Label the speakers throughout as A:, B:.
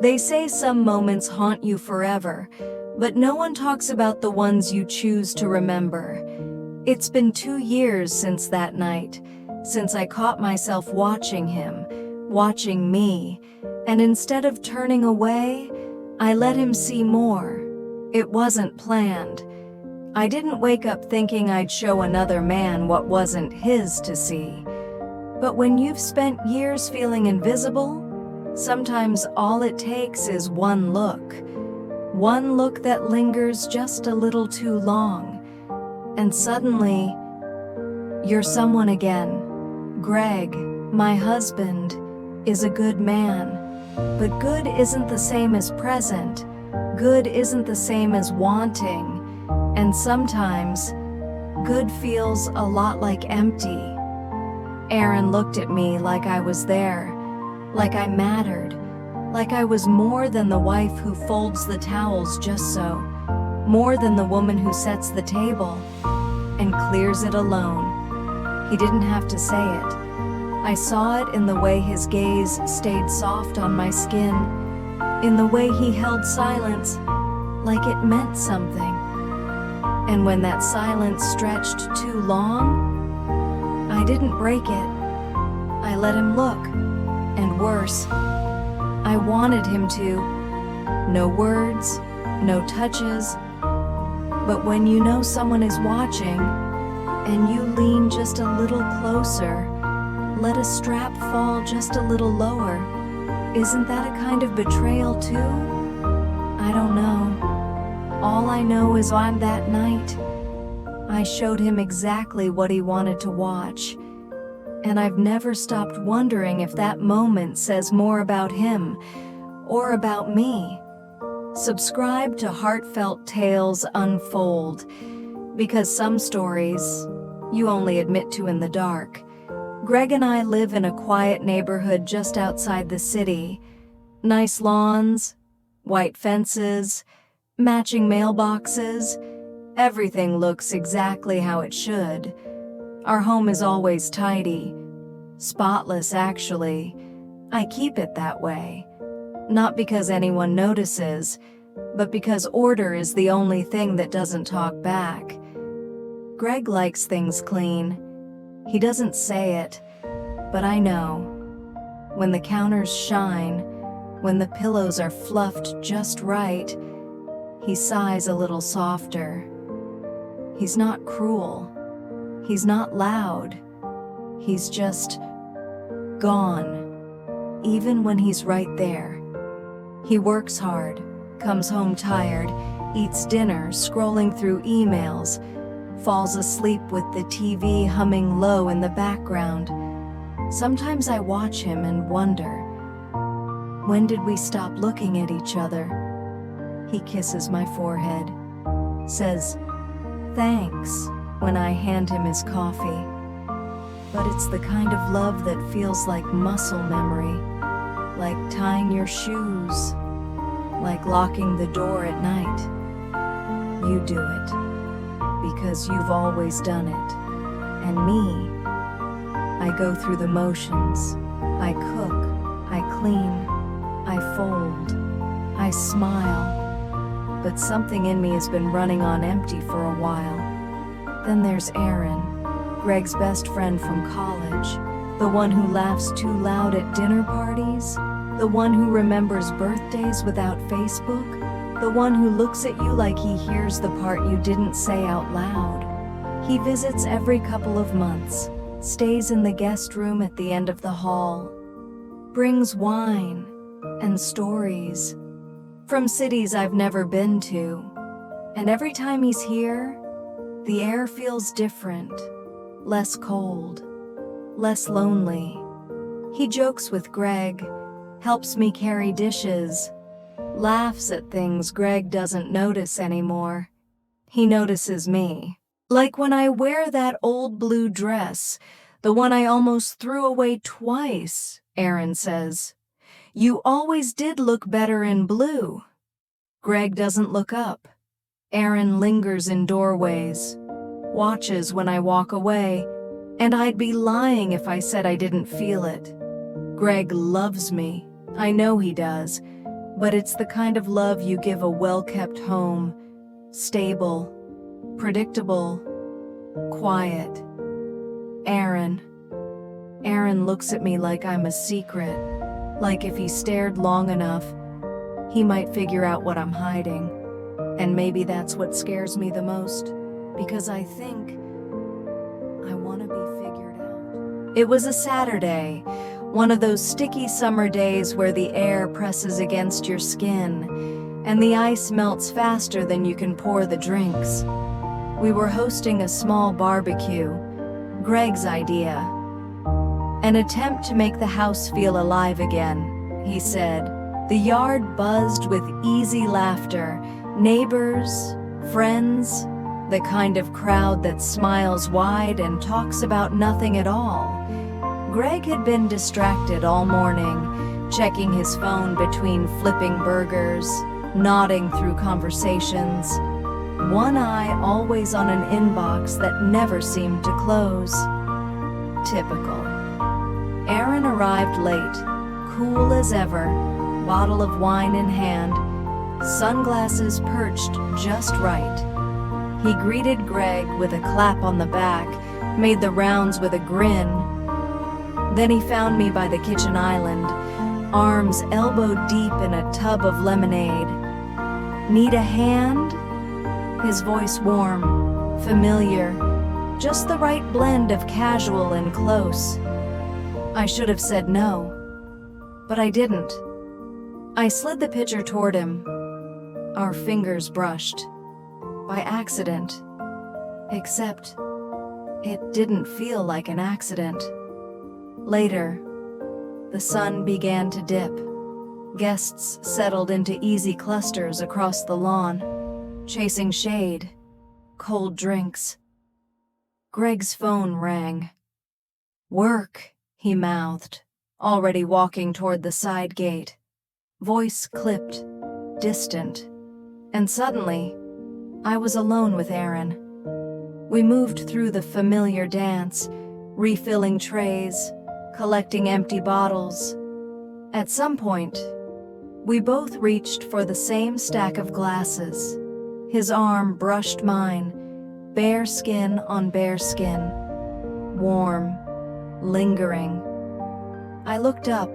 A: They say some moments haunt you forever, but no one talks about the ones you choose to remember. It's been 2 years since that night, since I caught myself watching him, watching me, and instead of turning away, I let him see more. It wasn't planned. I didn't wake up thinking I'd show another man what wasn't his to see. But when you've spent years feeling invisible, sometimes all it takes is one look that lingers just a little too long, and suddenly, you're someone again. Greg, my husband, is a good man, but good isn't the same as present. Good isn't the same as wanting, and sometimes, good feels a lot like empty. Aaron looked at me like I was there, like I mattered, like I was more than the wife who folds the towels just so, more than the woman who sets the table and clears it alone. He didn't have to say it. I saw it in the way his gaze stayed soft on my skin, in the way he held silence like it meant something. And when that silence stretched too long, I didn't break it. I let him look, and worse, I wanted him to. No words, no touches. But when you know someone is watching, and you lean just a little closer, let a strap fall just a little lower, isn't that a kind of betrayal too? I don't know. All I know is on that night, I showed him exactly what he wanted to watch. And I've never stopped wondering if that moment says more about him or about me. Subscribe to Heartfelt Tales Unfold, because some stories you only admit to in the dark. Greg and I live in a quiet neighborhood just outside the city. Nice lawns, white fences, matching mailboxes. Everything looks exactly how it should. Our home is always tidy. Spotless, actually. I keep it that way. Not because anyone notices, but because order is the only thing that doesn't talk back. Greg likes things clean. He doesn't say it, but I know. When the counters shine, when the pillows are fluffed just right, he sighs a little softer. He's not cruel. He's not loud. He's just gone, even when he's right there. He works hard, comes home tired, eats dinner, scrolling through emails, falls asleep with the TV humming low in the background. Sometimes I watch him and wonder, when did we stop looking at each other? He kisses my forehead, says, "Thanks," when I hand him his coffee. But it's the kind of love that feels like muscle memory, like tying your shoes, like locking the door at night. You do it, because you've always done it. And me, I go through the motions. I cook, I clean, I fold, I smile. But something in me has been running on empty for a while. Then there's Aaron, Greg's best friend from college, the one who laughs too loud at dinner parties, the one who remembers birthdays without Facebook, the one who looks at you like he hears the part you didn't say out loud. He visits every couple of months, stays in the guest room at the end of the hall, brings wine and stories from cities I've never been to. And every time he's here, the air feels different, less cold, less lonely. He jokes with Greg, helps me carry dishes, laughs at things Greg doesn't notice anymore. He notices me. Like when I wear that old blue dress, the one I almost threw away twice, Aaron says. "You always did look better in blue." Greg doesn't look up. Aaron lingers in doorways, watches when I walk away, and I'd be lying if I said I didn't feel it. Greg loves me. I know he does, but it's the kind of love you give a well-kept home, stable, predictable, quiet. Aaron. Aaron looks at me like I'm a secret, like if he stared long enough, he might figure out what I'm hiding. And maybe that's what scares me the most, because I think I want to be figured out. It was a Saturday, one of those sticky summer days where the air presses against your skin and the ice melts faster than you can pour the drinks. We were hosting a small barbecue, Greg's idea. An attempt to make the house feel alive again, he said. The yard buzzed with easy laughter, neighbors, friends, the kind of crowd that smiles wide and talks about nothing at all. Greg had been distracted all morning, checking his phone between flipping burgers, nodding through conversations, one eye always on an inbox that never seemed to close. Typical. Aaron arrived late, cool as ever, bottle of wine in hand, sunglasses perched just right. He greeted Greg with a clap on the back, made the rounds with a grin. Then he found me by the kitchen island, arms elbow deep in a tub of lemonade. Need a hand? His voice warm, familiar, just the right blend of casual and close. I should have said no, but I didn't. I slid the pitcher toward him. Our fingers brushed. By accident. Except, it didn't feel like an accident. Later, the sun began to dip. Guests settled into easy clusters across the lawn, chasing shade, cold drinks. Greg's phone rang. Work, he mouthed, already walking toward the side gate. Voice clipped, distant, and suddenly, I was alone with Aaron. We moved through the familiar dance, refilling trays, collecting empty bottles. At some point, we both reached for the same stack of glasses. His arm brushed mine, bare skin on bare skin, warm, lingering. I looked up,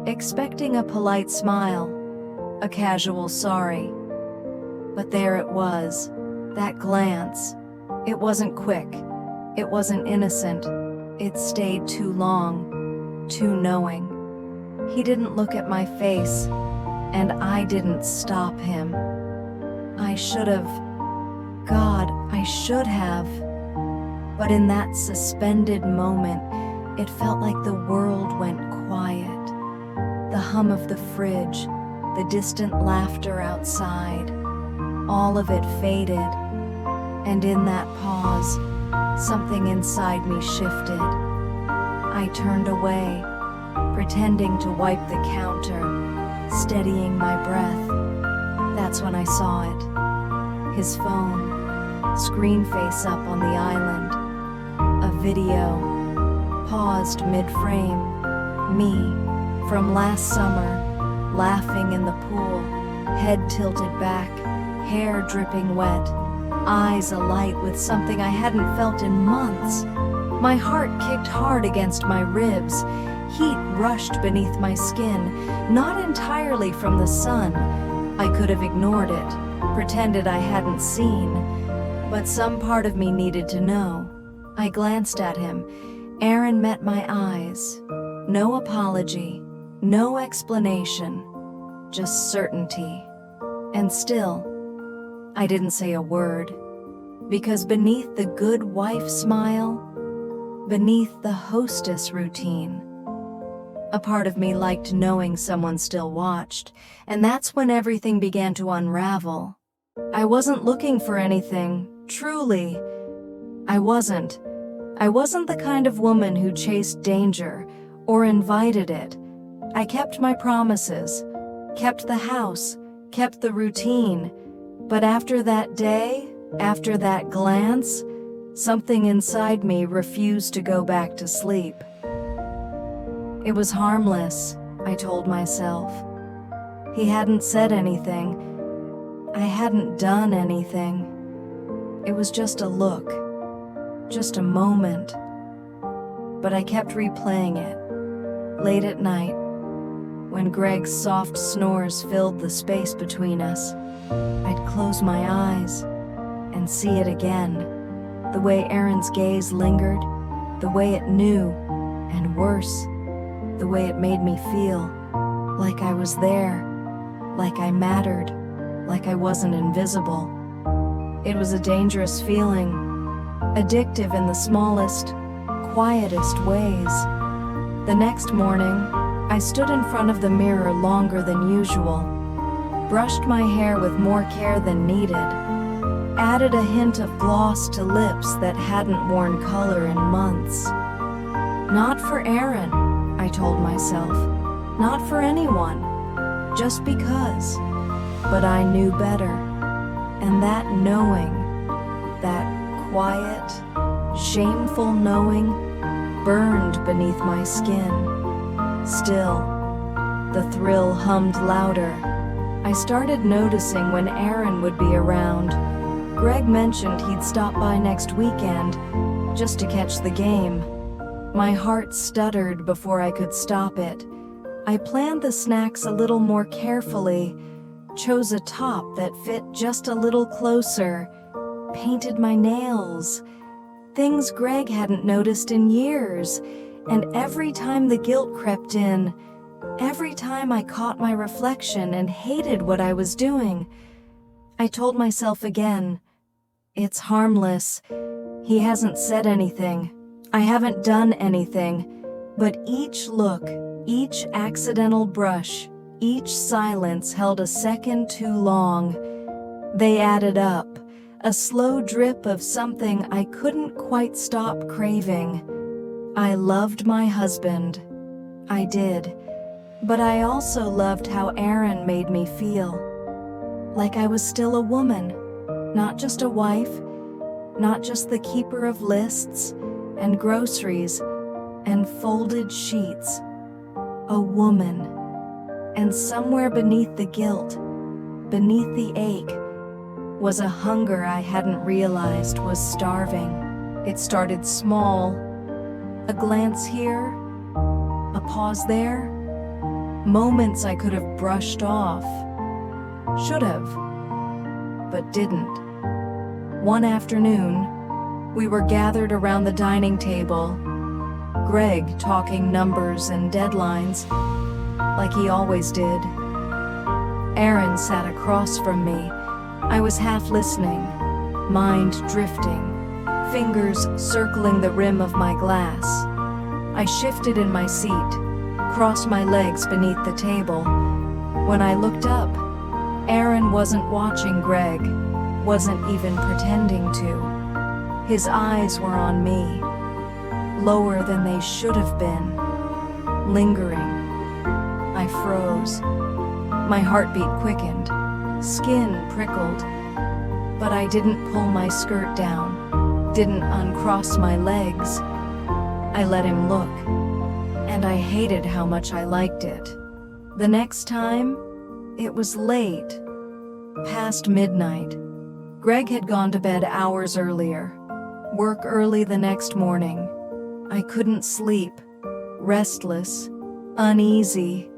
A: expecting a polite smile, a casual sorry. But there it was, that glance. It wasn't quick, it wasn't innocent. It stayed too long, too knowing. He didn't look at my face, and I didn't stop him. I should have. God, I should have. But in that suspended moment, it felt like the world went quiet. The hum of the fridge, the distant laughter outside, all of it faded. And in that pause, something inside me shifted. I turned away, pretending to wipe the counter, steadying my breath. That's when I saw it. His phone, screen face up on the island. A video, paused mid-frame. Me, from last summer, laughing in the pool, head tilted back, hair dripping wet, eyes alight with something I hadn't felt in months. My heart kicked hard against my ribs. Heat rushed beneath my skin, not entirely from the sun. I could have ignored it, pretended I hadn't seen, but some part of me needed to know. I glanced at him. Aaron met my eyes. No apology, no explanation, just certainty. And still, I didn't say a word, because beneath the good wife smile, beneath the hostess routine, a part of me liked knowing someone still watched, and that's when everything began to unravel. I wasn't looking for anything, truly. I wasn't. I wasn't the kind of woman who chased danger or invited it. I kept my promises, kept the house, kept the routine. But after that day, after that glance, something inside me refused to go back to sleep. It was harmless, I told myself. He hadn't said anything. I hadn't done anything. It was just a look, just a moment. But I kept replaying it, late at night, when Greg's soft snores filled the space between us. I'd close my eyes and see it again, the way Aaron's gaze lingered, the way it knew, and worse, the way it made me feel, like I was there, like I mattered, like I wasn't invisible. It was a dangerous feeling, addictive in the smallest, quietest ways. The next morning, I stood in front of the mirror longer than usual, brushed my hair with more care than needed, added a hint of gloss to lips that hadn't worn color in months. Not for Aaron, I told myself, not for anyone, just because. But I knew better, and that knowing, that quiet, shameful knowing, burned beneath my skin. Still, the thrill hummed louder. I started noticing when Aaron would be around. Greg mentioned he'd stop by next weekend, just to catch the game. My heart stuttered before I could stop it. I planned the snacks a little more carefully, chose a top that fit just a little closer, painted my nails, things Greg hadn't noticed in years. And every time the guilt crept in, every time I caught my reflection and hated what I was doing, I told myself again, it's harmless. He hasn't said anything. I haven't done anything. But each look, each accidental brush, each silence held a second too long. They added up, a slow drip of something I couldn't quite stop craving. I loved my husband. I did. But I also loved how Aaron made me feel. Like I was still a woman, not just a wife, not just the keeper of lists and groceries and folded sheets. A woman. And somewhere beneath the guilt, beneath the ache, was a hunger I hadn't realized was starving. It started small. A glance here, a pause there, moments I could have brushed off. Should have, but didn't. One afternoon, we were gathered around the dining table, Greg talking numbers and deadlines, like he always did. Aaron sat across from me. I was half listening, mind drifting, fingers circling the rim of my glass. I shifted in my seat, crossed my legs beneath the table. When I looked up, Aaron wasn't watching Greg, wasn't even pretending to. His eyes were on me, lower than they should have been, lingering. I froze. My heartbeat quickened, skin prickled, but I didn't pull my skirt down, didn't uncross my legs. I let him look, and I hated how much I liked it. The next time, it was late, past midnight. Greg had gone to bed hours earlier, work early the next morning. I couldn't sleep, restless, uneasy,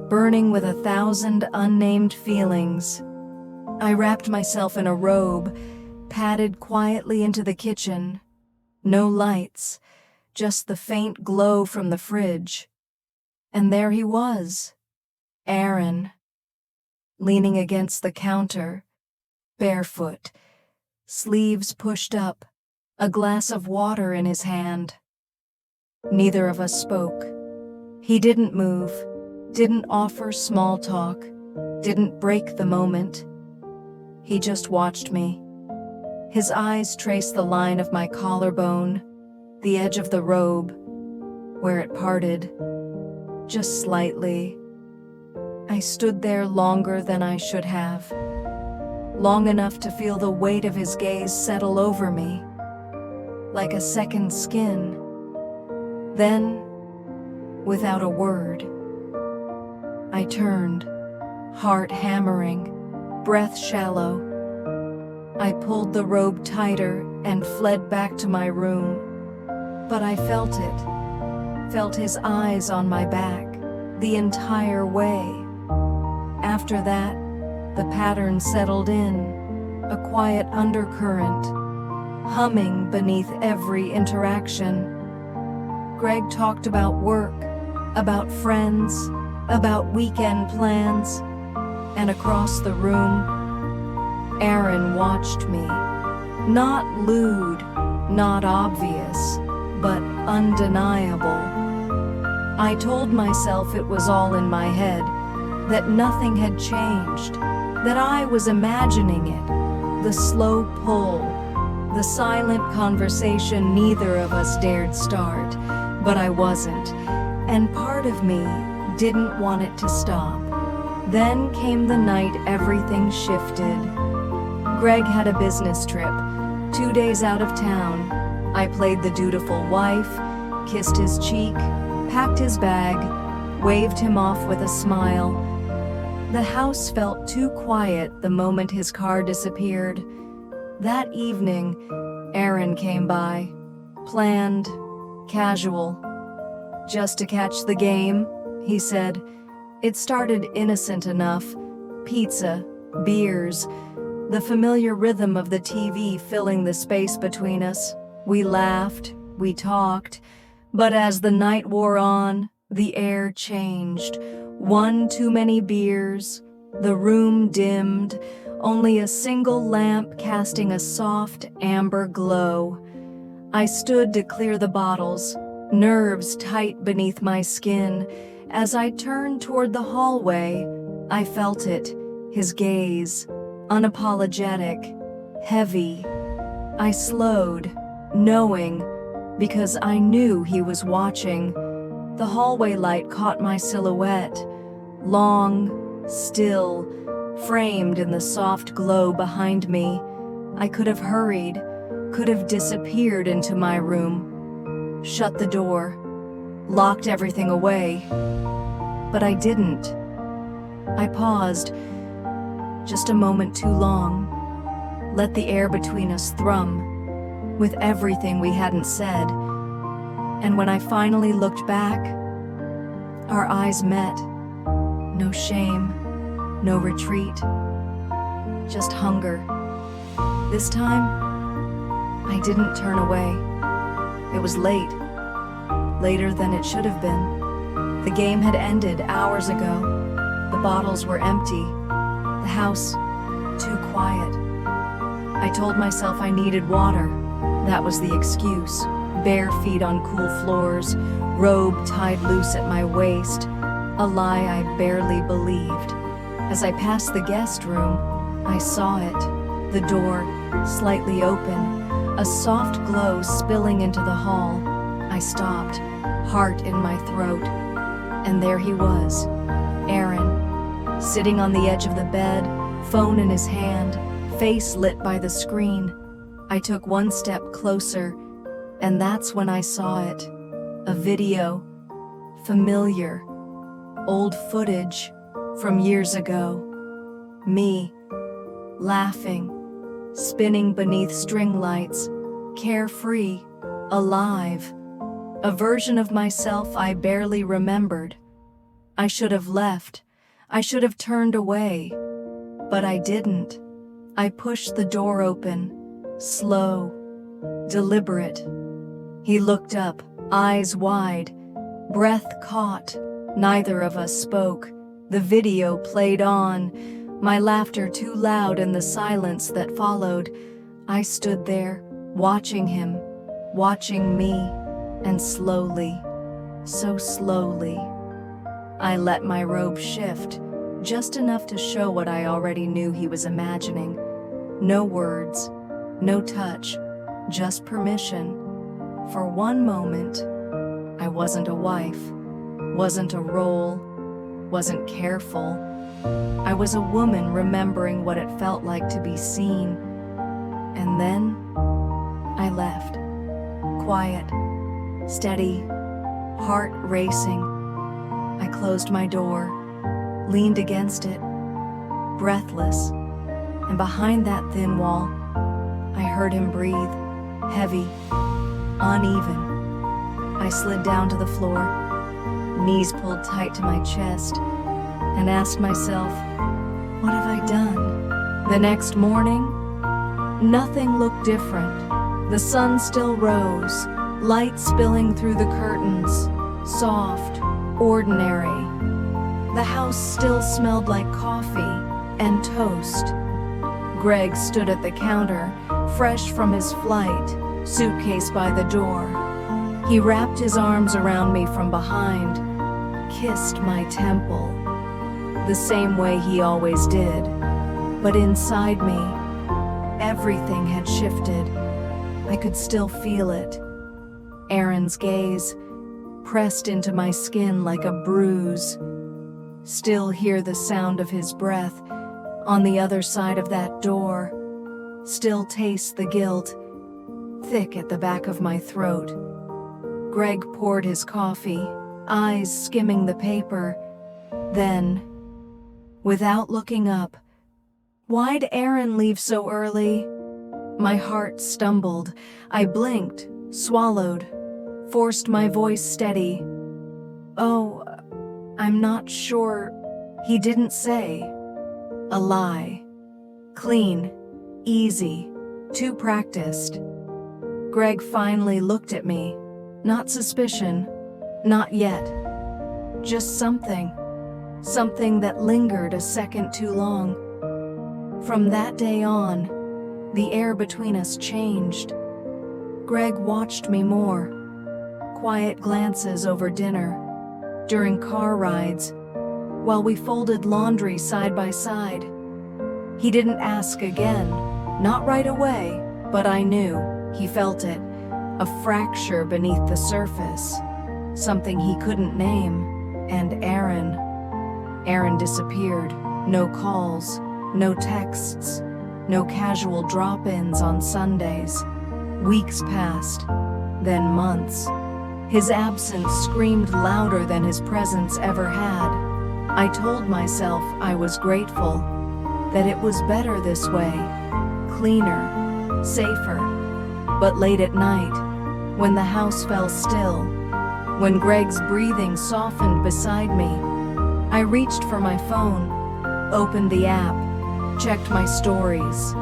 A: burning with 1,000 unnamed feelings. I wrapped myself in a robe, padded quietly into the kitchen. No lights, just the faint glow from the fridge. And there he was, Aaron, leaning against the counter, barefoot, sleeves pushed up, a glass of water in his hand. Neither of us spoke. He didn't move, didn't offer small talk, didn't break the moment. He just watched me. His eyes traced the line of my collarbone, the edge of the robe, where it parted, just slightly. I stood there longer than I should have, long enough to feel the weight of his gaze settle over me, like a second skin. Then, without a word, I turned, heart hammering, breath shallow. I pulled the robe tighter and fled back to my room. But I felt his eyes on my back the entire way. After that, the pattern settled in, a quiet undercurrent, humming beneath every interaction. Greg talked about work, about friends, about weekend plans, and across the room, Aaron watched me. Not lewd, not obvious, but undeniable. I told myself it was all in my head, that nothing had changed, that I was imagining it, the slow pull, the silent conversation neither of us dared start, but I wasn't, and part of me didn't want it to stop. Then came the night everything shifted. Greg had a business trip, 2 days out of town. I played the dutiful wife, kissed his cheek, packed his bag, waved him off with a smile. The house felt too quiet the moment his car disappeared. That evening, Aaron came by, planned, casual. Just to catch the game, he said. It started innocent enough. Pizza, beers, the familiar rhythm of the TV filling the space between us. We laughed, we talked, but as the night wore on, the air changed. One too many beers, the room dimmed, only a single lamp casting a soft amber glow. I stood to clear the bottles, nerves tight beneath my skin. As I turned toward the hallway, I felt it, his gaze, unapologetic, heavy. I slowed, knowing, because I knew he was watching. The hallway light caught my silhouette, long, still, framed in the soft glow behind me. I could have hurried, could have disappeared into my room, shut the door, locked everything away. But I didn't. I paused, just a moment too long, let the air between us thrum with everything we hadn't said. And when I finally looked back, our eyes met. No shame, no retreat, just hunger. This time, I didn't turn away. It was late, later than it should have been. The game had ended hours ago. The bottles were empty, the house too quiet. I told myself I needed water. That was the excuse. Bare feet on cool floors, robe tied loose at my waist, a lie I barely believed. As I passed the guest room, I saw it, the door slightly open, a soft glow spilling into the hall. I stopped, heart in my throat, and there he was, Aaron, sitting on the edge of the bed, phone in his hand, face lit by the screen. I took one step closer, and that's when I saw it. A video, familiar, old footage from years ago. Me, laughing, spinning beneath string lights, carefree, alive. A version of myself I barely remembered. I should have left. I should have turned away. But I didn't. I pushed the door open, slow, deliberate. He looked up, eyes wide, breath caught. Neither of us spoke. The video played on, my laughter too loud in the silence that followed. I stood there, watching him, watching me, and slowly, so slowly, I let my robe shift, just enough to show what I already knew he was imagining. No words, no touch, just permission. For one moment, I wasn't a wife, wasn't a role, wasn't careful. I was a woman remembering what it felt like to be seen. And then, I left. Quiet, steady, heart racing. I closed my door, leaned against it, breathless, and behind that thin wall, I heard him breathe, heavy, uneven. I slid down to the floor, knees pulled tight to my chest, and asked myself, what have I done? The next morning, nothing looked different. The sun still rose, light spilling through the curtains, soft, ordinary. The house still smelled like coffee and toast. Greg stood at the counter, fresh from his flight, suitcase by the door. He wrapped his arms around me from behind, kissed my temple, the same way he always did. But inside me, everything had shifted. I could still feel it. Aaron's gaze pressed into my skin like a bruise. Still hear the sound of his breath on the other side of that door. Still taste the guilt, thick at the back of my throat. Greg poured his coffee, eyes skimming the paper. Then, without looking up, "Why'd Aaron leave so early?" My heart stumbled. I blinked, swallowed, forced my voice steady. "Oh, I'm not sure." He didn't say. A lie. Clean, easy, too practiced. Greg finally looked at me. Not suspicion, not yet. Just something that lingered a second too long. From that day on, the air between us changed. Greg watched me more. Quiet glances over dinner, during car rides, while we folded laundry side by side. He didn't ask again, not right away, but I knew, he felt it, a fracture beneath the surface, something he couldn't name. And Aaron disappeared. No calls, no texts, no casual drop-ins on Sundays. Weeks passed, then months. His absence screamed louder than his presence ever had. I told myself I was grateful, that it was better this way, cleaner, safer. But late at night, when the house fell still, when Greg's breathing softened beside me, I reached for my phone, opened the app, checked my stories.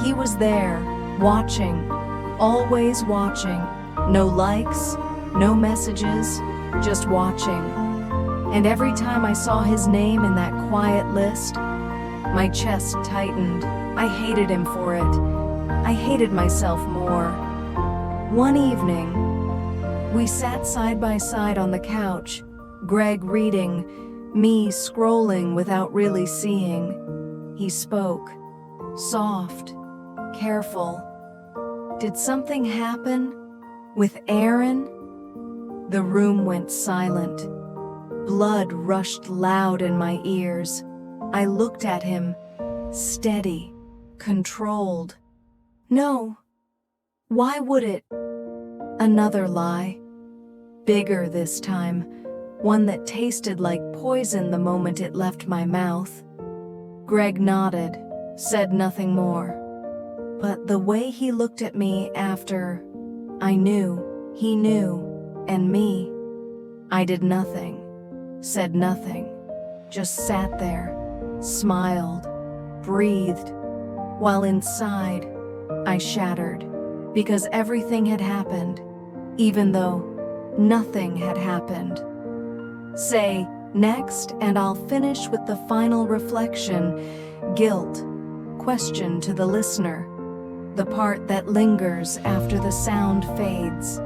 A: He was there, watching, always watching. No likes, no messages, just watching. And every time I saw his name in that quiet list, my chest tightened. I hated him for it. I hated myself more. One evening, we sat side by side on the couch, Greg reading, me scrolling without really seeing. He spoke, soft, careful. "Did something happen with Aaron?" The room went silent. Blood rushed loud in my ears. I looked at him, steady, controlled. "No. Why would it?" Another lie. Bigger this time, one that tasted like poison the moment it left my mouth. Greg nodded, said nothing more. But the way he looked at me after, I knew, he knew, and me. I did nothing, said nothing, just sat there, smiled, breathed, while inside, I shattered, because everything had happened, even though nothing had happened. Say next, and I'll finish with the final reflection, guilt, question to the listener, the part that lingers after the sound fades.